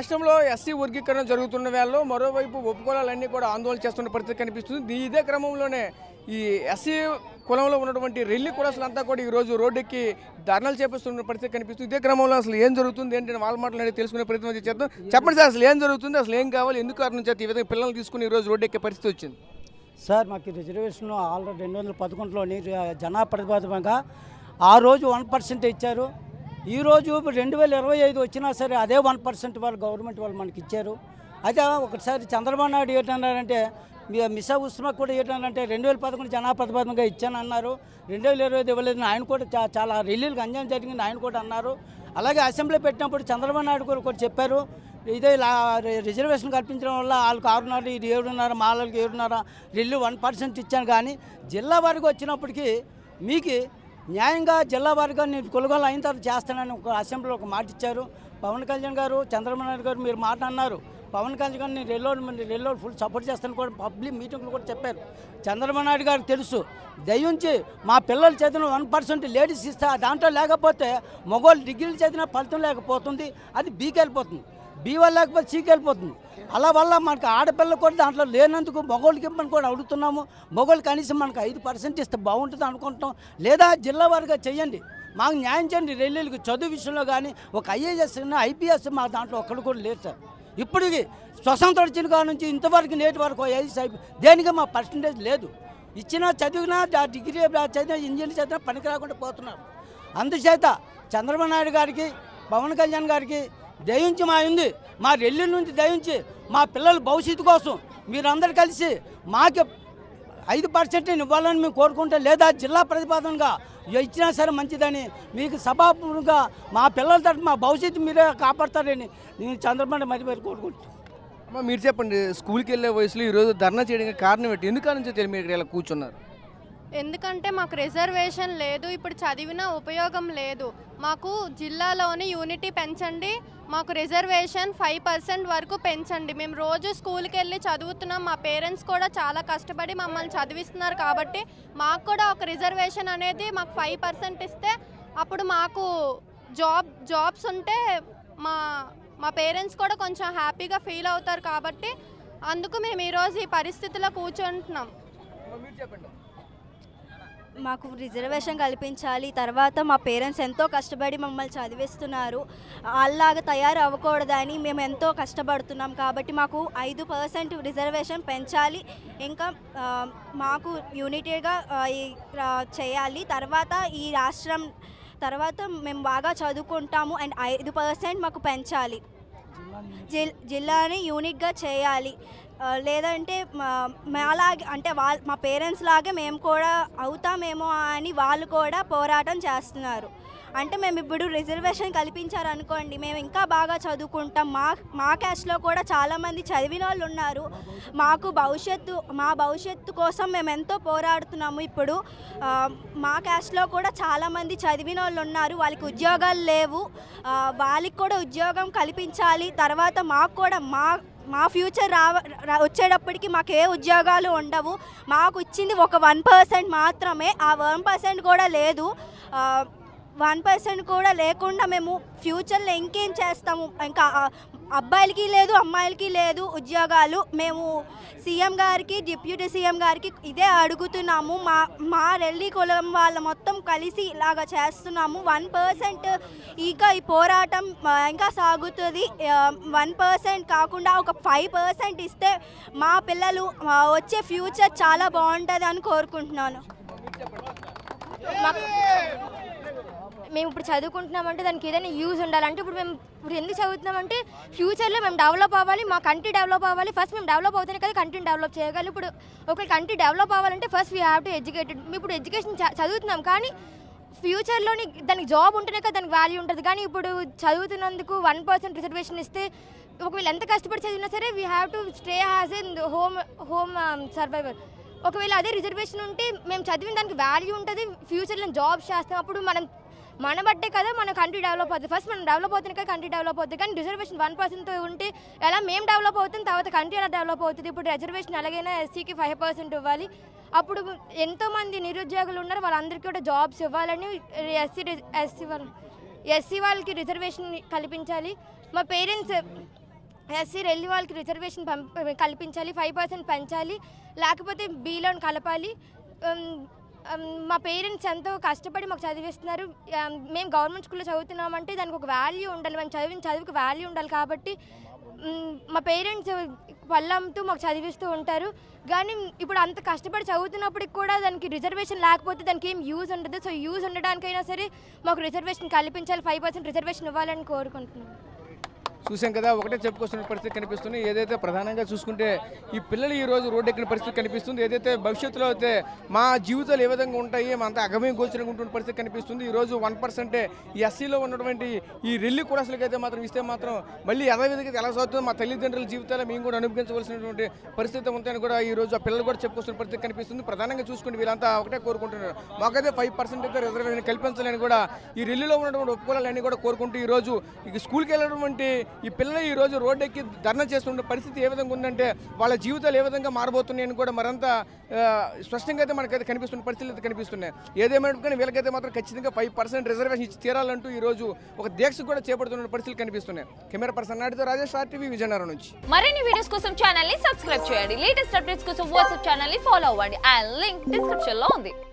రాష్ట్రంలో ఎస్సీ వర్గీకరణ జరుగుతున్న వేళలో మరోవైపు ఉపకులాలన్నీ కూడా ఆందోళన చేస్తున్న పరిస్థితి కనిపిస్తుంది. ఇదే క్రమంలోనే ఈ ఎస్సీ కులంలో ఉన్నటువంటి రెల్లి కులస్తులంతా కూడా ఈరోజు రోడ్డెక్కి ధర్నాలు చేపిస్తున్న పరిస్థితి కనిపిస్తుంది. ఇదే క్రమంలో అసలు ఏం జరుగుతుంది ఏంటంటే వాళ్ళ మాటలు తెలుసుకునే ప్రయత్నం చేద్దాం. చెప్పండి సార్, అసలు ఏం జరుగుతుంది, అసలు ఏం కావాలి, ఎందుకు కారణం చేత ఈ విధంగా పిల్లలు తీసుకుని ఈరోజు రోడ్డెక్కే పరిస్థితి వచ్చింది? సార్, మాకు రిజర్వేషన్ ఆల్రెడీ 2011లోని జనాభా ప్రతిపాదనగా ఆ రోజు 1% ఇచ్చారు. ఈరోజు 2025 వచ్చినా సరే అదే 1% వాళ్ళు గవర్నమెంట్ వాళ్ళు మనకి ఇచ్చారు. అయితే ఒకసారి చంద్రబాబు నాయుడు ఏంటన్నారంటే, మిసా ఉస్మా కూడా ఏంటంటే 2011 జనాభా ప్రతిపాదనగా ఇచ్చానన్నారు, 2025 ఇవ్వలేదని ఆయన కూడా చాలా రిలీలకు అన్యాయం జరిగింది ఆయన కూడా అన్నారు. అలాగే అసెంబ్లీ పెట్టినప్పుడు చంద్రబాబు నాయుడు కూడా చెప్పారు, ఇదే రిజర్వేషన్ కల్పించడం వల్ల వాళ్ళకి 6.5 ఇది 7.5 మాలకి 7.5 రిల్లు 1% ఇచ్చాను. కానీ జిల్లా వారికి వచ్చినప్పటికీ మీకు న్యాయంగా జిల్లా వారిగా నేను కొనుగోలు అయిన తర్వాత చేస్తానని ఒక అసెంబ్లీలో ఒక మాట ఇచ్చారు. పవన్ కళ్యాణ్ గారు, చంద్రబాబు నాయుడు గారు మీరు మాట అన్నారు. పవన్ కళ్యాణ్ గారు నేను రెల్లో ఫుల్ సపోర్ట్ చేస్తాను కూడా పబ్లిక్ మీటింగ్లు కూడా చెప్పారు. చంద్రబాబు నాయుడు గారికి తెలుసు, దయించి మా పిల్లల చేతిలో 1% లేడీస్ ఇస్తే దాంట్లో లేకపోతే మగవాళ్ళు డిగ్రీలు చేతిన ఫలితం లేకపోతుంది, అది బీకి వెళ్ళిపోతుంది, బీ వల్ల లేకపోతే సీకి వెళ్ళిపోతుంది. అలా వల్ల మనకు ఆడపిల్లలు కూడా దాంట్లో లేనందుకు మగవాళ్ళకి ఇవ్వమని కూడా అడుగుతున్నాము. మగవాళ్ళు కనీసం మనకు 5% ఇస్తే బాగుంటుంది అనుకుంటాం. లేదా జిల్లా వారిగా చెయ్యండి, మాకు న్యాయం చేయండి. రైల్వేలకు చదువు విషయంలో కానీ ఒక IAS IPS మా దాంట్లో ఒక్కడు కూడా లేదు సార్. ఇప్పటికి స్వతంత్ర వచ్చిన కాడ నుంచి ఇంతవరకు నేటి వరకు దేనికి మా పర్సంటేజ్ లేదు. ఇచ్చినా చదివినా డిగ్రీ చదివినా ఇంజనీర్ చదివినా పనికి రాకుండా పోతున్నారు. అందుచేత చంద్రబాబు నాయుడు గారికి, పవన్ కళ్యాణ్ గారికి దయించి మా రెల్లి నుంచి దయించి మా పిల్లల భవిష్యత్తు కోసం మీరందరూ కలిసి మాకు 5% ఇవ్వాలని మేము కోరుకుంటే, లేదా జిల్లా ప్రతిపాదనగా ఇచ్చినా సరే మంచిదని మీకు సభాపూర్వకంగా మా పిల్లల తరఫున మా భవిష్యత్తు మీరే కాపాడతారని నేను చంద్రబాబు మరి కోరుకుంటున్నాను. అమ్మ, మీరు చెప్పండి, స్కూల్కి వెళ్ళే వయసులో ఈరోజు ధర్నా చేయడానికి కారణం ఏంటి? ఎందుకు నుంచి తెలియదు మీరు ఇలా కూర్చున్నారు? ఎందుకంటే మాకు రిజర్వేషన్ లేదు, ఇప్పుడు చదివిన ఉపయోగం లేదు. మాకు జిల్లాలోని యూనిటీ పెంచండి, మాకు రిజర్వేషన్ 5% వరకు పెంచండి. మేము రోజు స్కూల్కి వెళ్ళి చదువుతున్నాం, మా పేరెంట్స్ కూడా చాలా కష్టపడి మమ్మల్ని చదివిస్తున్నారు. కాబట్టి మాకు కూడా ఒక రిజర్వేషన్ అనేది మాకు 5% ఇస్తే అప్పుడు మాకు జాబ్స్ ఉంటే మా పేరెంట్స్ కూడా కొంచెం హ్యాపీగా ఫీల్ అవుతారు. కాబట్టి అందుకు మేము ఈరోజు ఈ పరిస్థితిలో కూర్చుంటున్నాం. మాకు రిజర్వేషన్ కల్పించాలి. తర్వాత మా పేరెంట్స్ ఎంతో కష్టపడి మమ్మల్ని చదివిస్తున్నారు, అలాగా తయారు అవ్వకూడదని మేము ఎంతో కష్టపడుతున్నాం. కాబట్టి మాకు 5% రిజర్వేషన్ పెంచాలి. ఇంకా మాకు యూనిటీగా చేయాలి. తర్వాత ఈ రాష్ట్రం తర్వాత మేము బాగా చదువుకుంటాము అండ్ 5% మాకు పెంచాలి. జిల్లాని యూనిట్గా చేయాలి. లేదంటే మాలాగే అంటే మా పేరెంట్స్ లాగే మేము కూడా అవుతామేమో అని వాళ్ళు కూడా పోరాటం చేస్తున్నారు. అంటే మేము ఇప్పుడు రిజర్వేషన్ కల్పించారనుకోండి, మేము ఇంకా బాగా చదువుకుంటాం. మా క్యాస్ట్లో కూడా చాలామంది చదివిన వాళ్ళు ఉన్నారు. మా భవిష్యత్తు కోసం మేము ఎంతో పోరాడుతున్నాము. ఇప్పుడు మా క్యాస్ట్లో కూడా చాలామంది చదివిన వాళ్ళు ఉన్నారు, వాళ్ళకి ఉద్యోగాలు లేవు. వాళ్ళకి కూడా ఉద్యోగం కల్పించాలి. తర్వాత మాకు కూడా మా ఫ్యూచర్ వచ్చేటప్పటికి మాకు ఏ ఉద్యోగాలు ఉండవు. మాకు ఇచ్చింది ఒక 1% మాత్రమే, ఆ 1% కూడా లేదు. 1% కూడా లేకుండా మేము ఫ్యూచర్లో ఇంకేం చేస్తాము? ఇంకా అబ్బాయిలకి లేదు, అమ్మాయిలకి లేదు ఉద్యోగాలు. మేము సీఎం గారికి, డిప్యూటీ సీఎం గారికి ఇదే అడుగుతున్నాము. మా రెల్లి కులం వాళ్ళ మొత్తం కలిసి ఇలాగ చేస్తున్నాము. 1% ఇంకా ఈ పోరాటం ఇంకా సాగుతుంది. 1% కాకుండా ఒక 5% ఇస్తే మా పిల్లలు వచ్చే ఫ్యూచర్ చాలా బాగుంటుంది అని కోరుకుంటున్నాను. మేము ఇప్పుడు చదువుకుంటున్నామంటే దానికి ఏదైనా యూజ్ ఉండాలంటే ఇప్పుడు ఎందుకు చదువుతున్నామంటే ఫ్యూచర్లో మేము డెవలప్ అవ్వాలి, మా కంట్రీ డెవలప్ అవ్వాలి. ఫస్ట్ మేము డెవలప్ అవుతేనే కదా కంట్రీని డెవలప్ చేయగలం. ఇప్పుడు ఒక కంట్రీ డెవలప్ అవ్వాలంటే first we have to educated. ఇప్పుడు ఎడ్యుకేషన్ చదువుతున్నాం కానీ ఫ్యూచర్లోని దానికి జాబ్ ఉంటేనే కదా దానికి వాల్యూ ఉంటుంది. కానీ ఇప్పుడు చదువుతున్నందుకు 1% రిజర్వేషన్ ఇస్తే ఒకవేళ ఎంత కష్టపడి చదివినా సరే we have to stay as N home survivor. ఒకవేళ అదే రిజర్వేషన్ ఉంటే మేము చదివిన దానికి వాల్యూ ఉంటుంది, ఫ్యూచర్లో జాబ్స్ చేస్తాం. అప్పుడు మన బట్టే కదా మన కంట్రీ డెవలప్ అవుతుంది. ఫస్ట్ మనం డెవలప్ అవుతుంది కదా కంట్రీ డెవలప్ అవుతుంది. కానీ రిజర్వేషన్ 1% ఉంటే ఎలా మేము డెవలప్ అవుతుంది, తర్వాత కంట్రీ ఎలా డెవలప్ అవుతుంది? ఇప్పుడు రిజర్వేషన్ ఎలాగైనా ఎస్సీకి 5% ఇవ్వాలి. అప్పుడు ఎంతోమంది నిరుద్యోగులు ఉన్నారు, వాళ్ళందరికీ కూడా జాబ్స్ ఇవ్వాలని ఎస్సీ వాళ్ళకి రిజర్వేషన్ కల్పించాలి. మా పేరెంట్స్ ఎస్సీ రెల్లి వాళ్ళకి రిజర్వేషన్ కల్పించాలి, 5% పెంచాలి, లేకపోతే బీలోని కలపాలి. మా పేరెంట్స్ ఎంతో కష్టపడి మాకు చదివిస్తున్నారు. మేము గవర్నమెంట్ స్కూల్లో చదువుతున్నామంటే దానికి ఒక వాల్యూ ఉండాలి, మేము చదివిన చదువుకి వాల్యూ ఉండాలి. కాబట్టి మా పేరెంట్స్ పళ్ళంతో మాకు చదివిస్తూ ఉంటారు. కానీ ఇప్పుడు అంత కష్టపడి చదువుతున్నప్పటికి కూడా దానికి రిజర్వేషన్ లేకపోతే దానికి ఏం యూజ్ ఉండదు. సో యూజ్ ఉండడానికైనా సరే మాకు రిజర్వేషన్ కల్పించాలి, 5% రిజర్వేషన్ ఇవ్వాలని కోరుకుంటున్నాను. చూసాం కదా, ఒకటే చెప్పుకొస్తున్న పరిస్థితి కనిపిస్తుంది. ఏదైతే ప్రధానంగా చూసుకుంటే ఈ పిల్లలు ఈ రోజు రోడ్డు ఎక్కిన పరిస్థితి కనిపిస్తుంది. ఏదైతే భవిష్యత్తులో అయితే మా జీవితాలు ఏ విధంగా ఉంటాయి, అంత అగమ్యం గోచరంగా ఉంటున్న పరిస్థితి కనిపిస్తుంది. ఈరోజు 1% ఈ ఎస్సీలో ఉన్నటువంటి ఈ రెల్లి కులాసులకి అయితే మాత్రం ఇస్తే మాత్రం మళ్ళీ యథావిధిగా ఎలా సాగుతుందో మా తల్లిదండ్రుల జీవితాలు మేము కూడా అనుభవించవలసినటువంటి పరిస్థితి ఉందని కూడా ఈ రోజు ఆ పిల్లలు కూడా చెప్పుకొస్తున్న పరిస్థితి కనిపిస్తుంది. ప్రధానంగా చూసుకుంటే వీళ్ళంతా ఒకటే కోరుకుంటున్నారు, మాకైతే 5% అయితే రిజర్వేషన్ కల్పించాలని కూడా ఈ రెల్లిలో ఉన్నటువంటి ఒప్పుకోవాలన్నీ కూడా కోరుకుంటూ ఈరోజు ఇక స్కూల్కి వెళ్ళినటువంటి ఈ పిల్లలు ఈ రోజు రోడ్డు ఎక్కి ధర్నా చేస్తున్న పరిస్థితి ఏ విధంగా ఉందంటే వాళ్ళ జీవితాలు ఏ విధంగా మారబోతున్నాయని కూడా మరింత స్పష్టంగా అయితే మనకైతే కనిపిస్తున్న పరిస్థితులు అయితే కనిపిస్తున్నాయి. ఏదేమైనా కానీ వీళ్ళకైతే మాత్రం ఖచ్చితంగా 5% రిజర్వేషన్ ఇచ్చి తీరాలంటూ ఈ రోజు ఒక దీక్ష కూడా చేపడుతున్న పరిస్థితులు కనిపిస్తున్నాయి. కెమెరా పర్సన్ నాటితో రాజేష్, RTV విజయనగరం నుంచి. మరిన్ని వీడియోస్ కోసం ఛానల్ ని సబ్స్క్రైబ్ చేయండి. లేటెస్ట్ అప్డేట్స్ కోసం వాట్సాప్ ఛానల్ ని ఫాలో అవ్వండి. ఆ లింక్ డిస్క్రిప్షన్ లో ఉంది.